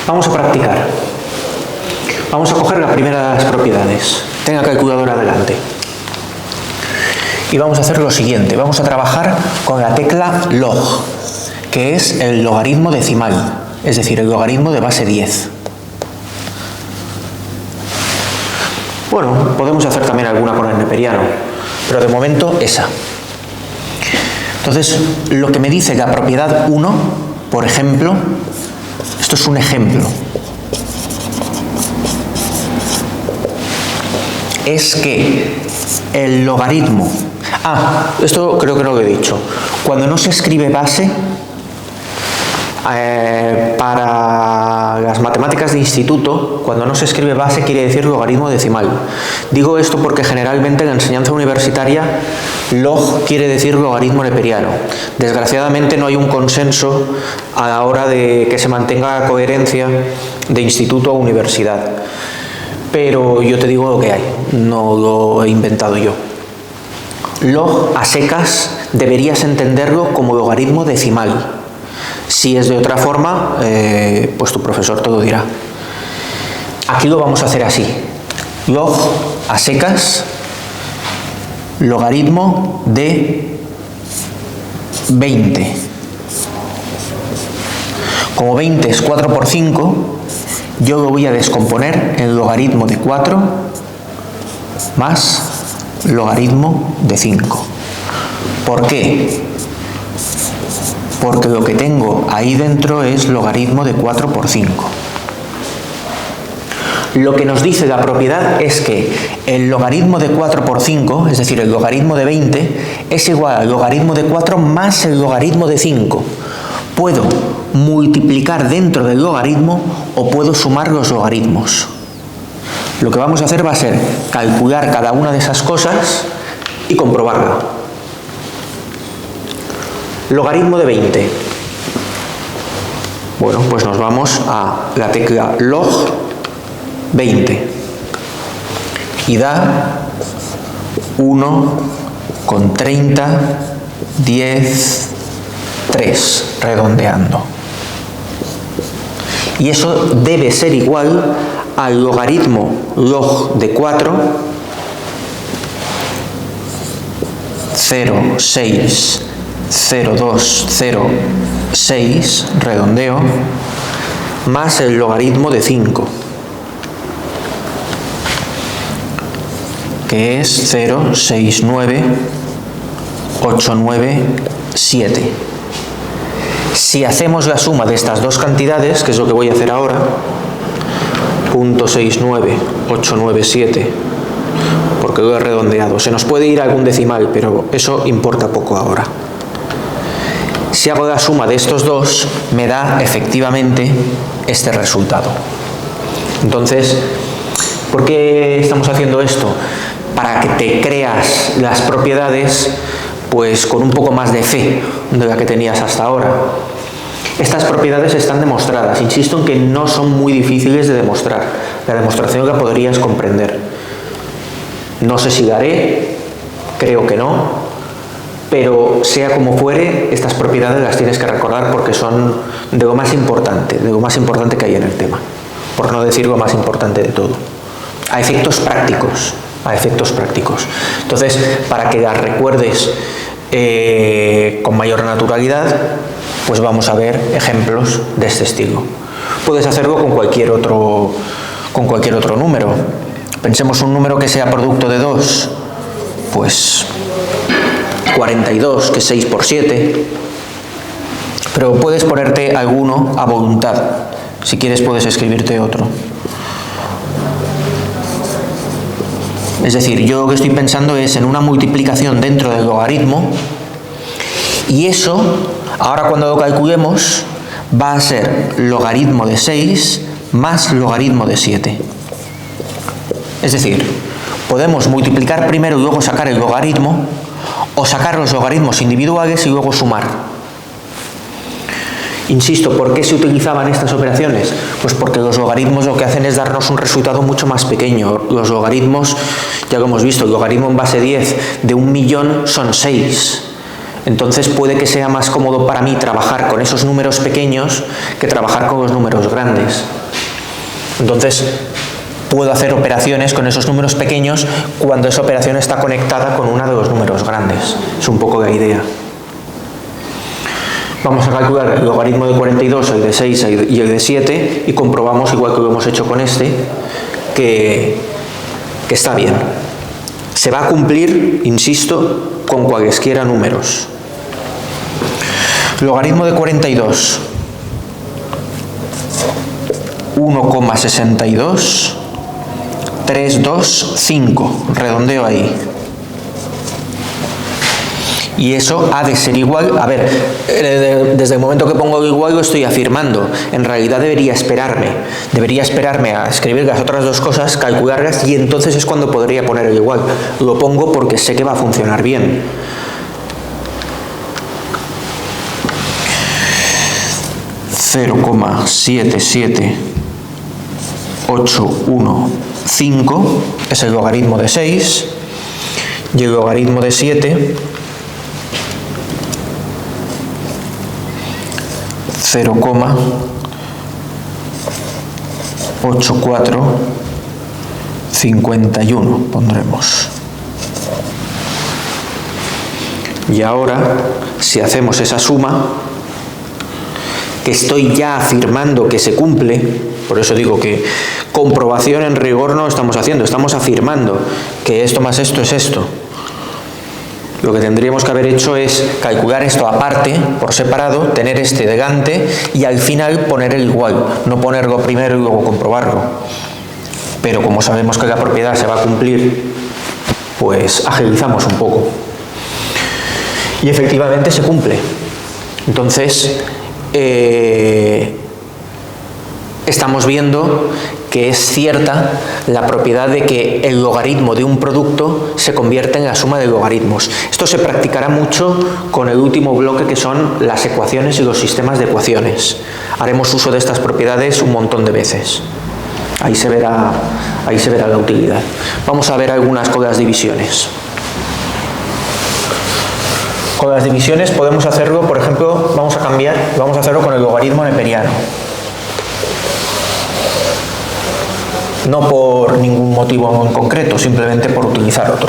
Vamos a practicar. Vamos a coger la primera de las propiedades. Tenga calculadora adelante. Y vamos a hacer lo siguiente. Vamos a trabajar con la tecla log, que es el logaritmo decimal, es decir, el logaritmo de base 10. Bueno, podemos hacer también alguna con el neperiano, pero de momento esa. Entonces, lo que me dice la propiedad 1, por ejemplo, esto es un ejemplo, es que el logaritmo... esto creo que no lo he dicho. Cuando no se escribe base, para las matemáticas de instituto, cuando no se escribe base quiere decir logaritmo decimal. Digo esto porque generalmente en la enseñanza universitaria log quiere decir logaritmo neperiano. Desgraciadamente no hay un consenso a la hora de que se mantenga la coherencia de instituto a universidad. Pero yo te digo lo que hay, no lo he inventado yo. Log a secas deberías entenderlo como logaritmo decimal. Si es de otra forma, pues tu profesor te lo dirá. Aquí lo vamos a hacer así. Log a secas, logaritmo de 20. Como 20 es 4 por 5, yo lo voy a descomponer en logaritmo de 4 más logaritmo de 5. ¿Por qué? Porque lo que tengo ahí dentro es logaritmo de 4 por 5. Lo que nos dice la propiedad es que el logaritmo de 4 por 5, es decir, el logaritmo de 20, es igual al logaritmo de 4 más el logaritmo de 5. Puedo multiplicar dentro del logaritmo o puedo sumar los logaritmos. Lo que vamos a hacer va a ser calcular cada una de esas cosas y comprobarla. Logaritmo de 20. Bueno, pues nos vamos a la tecla log 20 y da 1,30, 10, 3, redondeando. Y eso debe ser igual al logaritmo log de 4, 0,6, 0,206, redondeo, más el logaritmo de 5, que es 0,69897. Si hacemos la suma de estas dos cantidades, que es lo que voy a hacer ahora, 0,69897, porque lo he redondeado. Se nos puede ir algún decimal, pero eso importa poco ahora. Si hago la suma de estos dos, me da efectivamente este resultado. Entonces, ¿por qué estamos haciendo esto? Para que te creas las propiedades, pues con un poco más de fe de la que tenías hasta ahora. Estas propiedades están demostradas. Insisto en que no son muy difíciles de demostrar. La demostración la podrías comprender. No sé si la haré, creo que no. Pero sea como fuere, estas propiedades las tienes que recordar porque son de lo más importante que hay en el tema, por no decir lo más importante de todo, a efectos prácticos. Entonces, para que las recuerdes con mayor naturalidad, pues vamos a ver ejemplos de este estilo. Puedes hacerlo con cualquier otro número. Pensemos un número que sea producto de 2, pues 42, que es 6 por 7, pero puedes ponerte alguno a voluntad. Si quieres puedes escribirte otro. Es decir, yo lo que estoy pensando es en una multiplicación dentro del logaritmo, y eso, ahora cuando lo calculemos, va a ser logaritmo de 6 más logaritmo de 7. Es decir, podemos multiplicar primero y luego sacar el logaritmo, o sacar los logaritmos individuales y luego sumar. Insisto, ¿por qué se utilizaban estas operaciones? Pues porque los logaritmos lo que hacen es darnos un resultado mucho más pequeño. Los logaritmos, ya lo hemos visto, el logaritmo en base 10 de 1.000.000 son 6. Entonces puede que sea más cómodo para mí trabajar con esos números pequeños que trabajar con los números grandes. Entonces puedo hacer operaciones con esos números pequeños cuando esa operación está conectada con uno de los números grandes. Es un poco la idea. Vamos a calcular el logaritmo de 42, el de 6 y el de 7 y comprobamos, igual que lo hemos hecho con este, que está bien. Se va a cumplir, insisto, con cualesquiera números. Logaritmo de 42, 1,62, 325, redondeo ahí. Y eso ha de ser igual, a ver, desde el momento que pongo igual lo estoy afirmando, en realidad debería esperarme a escribir las otras dos cosas, calcularlas y entonces es cuando podría poner el igual. Lo pongo porque sé que va a funcionar bien. (0,77815) es el logaritmo de 6 y el logaritmo de 7 0,8451 pondremos. Y ahora, si hacemos esa suma, que estoy ya afirmando que se cumple, por eso digo que comprobación en rigor no estamos haciendo, estamos afirmando que esto más esto es esto. Lo que tendríamos que haber hecho es calcular esto aparte, por separado, tener este delante y al final poner el igual, no ponerlo primero y luego comprobarlo. Pero como sabemos que la propiedad se va a cumplir, pues agilizamos un poco. Y efectivamente se cumple. Entonces, estamos viendo que es cierta la propiedad de que el logaritmo de un producto se convierte en la suma de logaritmos. Esto se practicará mucho con el último bloque, que son las ecuaciones y los sistemas de ecuaciones. Haremos uso de estas propiedades un montón de veces. Ahí se verá la utilidad. Vamos a ver algunas con las divisiones. Con las divisiones podemos hacerlo, por ejemplo, vamos a hacerlo con el logaritmo neperiano. No por ningún motivo en concreto, simplemente por utilizar otro.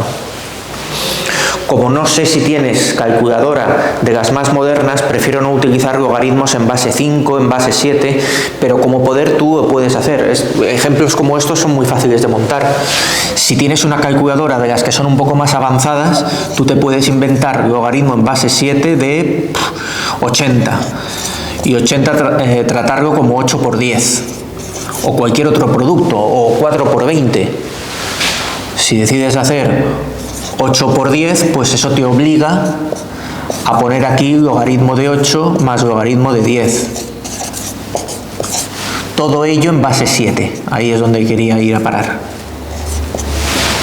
Como no sé si tienes calculadora de las más modernas, prefiero no utilizar logaritmos en base 5, en base 7, pero como poder tú lo puedes hacer. Ejemplos como estos son muy fáciles de montar. Si tienes una calculadora de las que son un poco más avanzadas, tú te puedes inventar logaritmo en base 7 de 80 y 80 tratarlo como 8 por 10 o cualquier otro producto, o 4 por 20. Si decides hacer 8 por 10, pues eso te obliga a poner aquí logaritmo de 8 más logaritmo de 10. Todo ello en base 7. Ahí es donde quería ir a parar.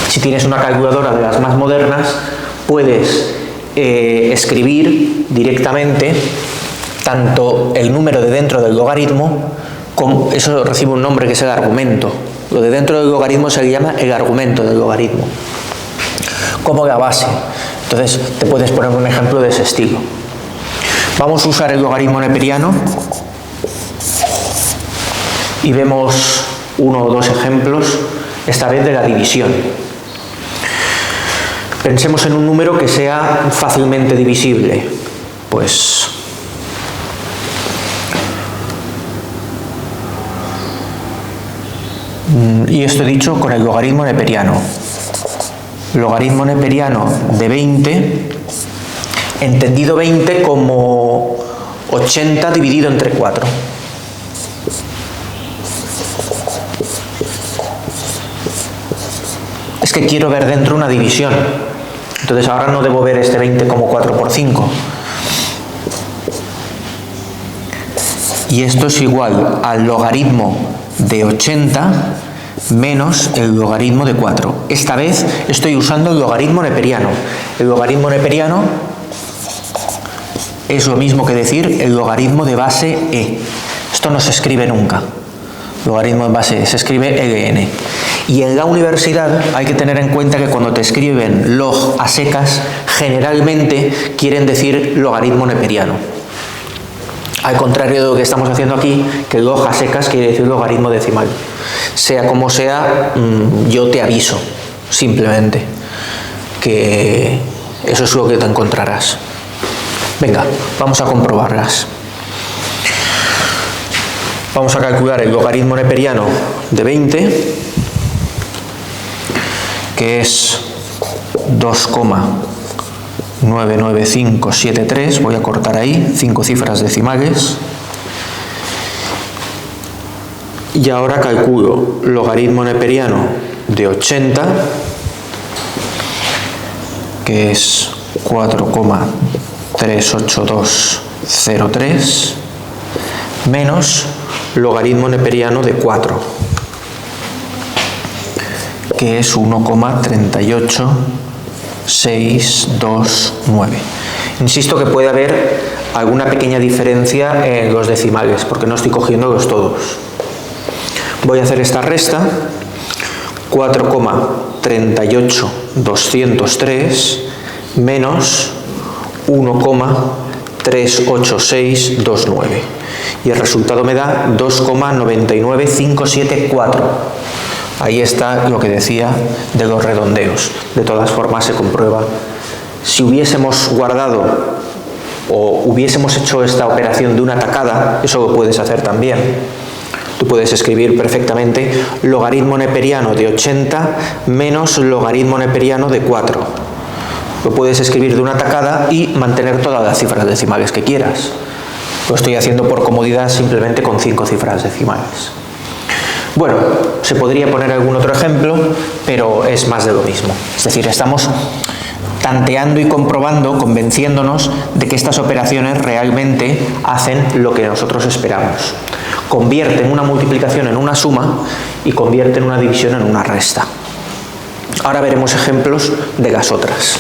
Si tienes una calculadora de las más modernas, puedes escribir directamente tanto el número de dentro del logaritmo, eso recibe un nombre que es el argumento. Lo de dentro del logaritmo se le llama el argumento del logaritmo, como la base. Entonces te puedes poner un ejemplo de ese estilo. Vamos a usar el logaritmo neperiano y vemos uno o dos ejemplos, esta vez de la división. Pensemos en un número que sea fácilmente divisible. Pues y esto he dicho con el logaritmo neperiano. Logaritmo neperiano de 20, entendido 20 como 80 dividido entre 4. Es que quiero ver dentro una división. Entonces ahora no debo ver este 20 como 4 por 5. Y esto es igual al logaritmo de 80 menos el logaritmo de 4. Esta vez estoy usando el logaritmo neperiano. El logaritmo neperiano es lo mismo que decir el logaritmo de base e. Esto no se escribe nunca. Logaritmo de base e se escribe ln. Y en la universidad hay que tener en cuenta que cuando te escriben log a secas, generalmente quieren decir logaritmo neperiano. Al contrario de lo que estamos haciendo aquí, que log a secas quiere decir logaritmo decimal. Sea como sea, yo te aviso, simplemente, que eso es lo que te encontrarás. Venga, vamos a comprobarlas. Vamos a calcular el logaritmo neperiano de 20, que es 2,99573, voy a cortar ahí, 5 cifras decimales. Y ahora calculo logaritmo neperiano de 80, que es 4,38203, menos logaritmo neperiano de 4, que es 1,38629. Insisto que puede haber alguna pequeña diferencia en los decimales, porque no estoy cogiéndolos todos. Voy a hacer esta resta: 4,38203 menos 1,38629. Y el resultado me da 2,99574. Ahí está lo que decía de los redondeos. De todas formas se comprueba. Si hubiésemos guardado o hubiésemos hecho esta operación de una tacada, eso lo puedes hacer también. Tú puedes escribir perfectamente logaritmo neperiano de 80 menos logaritmo neperiano de 4. Lo puedes escribir de una tacada y mantener todas las cifras decimales que quieras. Lo estoy haciendo por comodidad simplemente con 5 cifras decimales. Bueno, se podría poner algún otro ejemplo, pero es más de lo mismo. Es decir, estamos tanteando y comprobando, convenciéndonos de que estas operaciones realmente hacen lo que nosotros esperamos. Convierten una multiplicación en una suma y convierten una división en una resta. Ahora veremos ejemplos de las otras.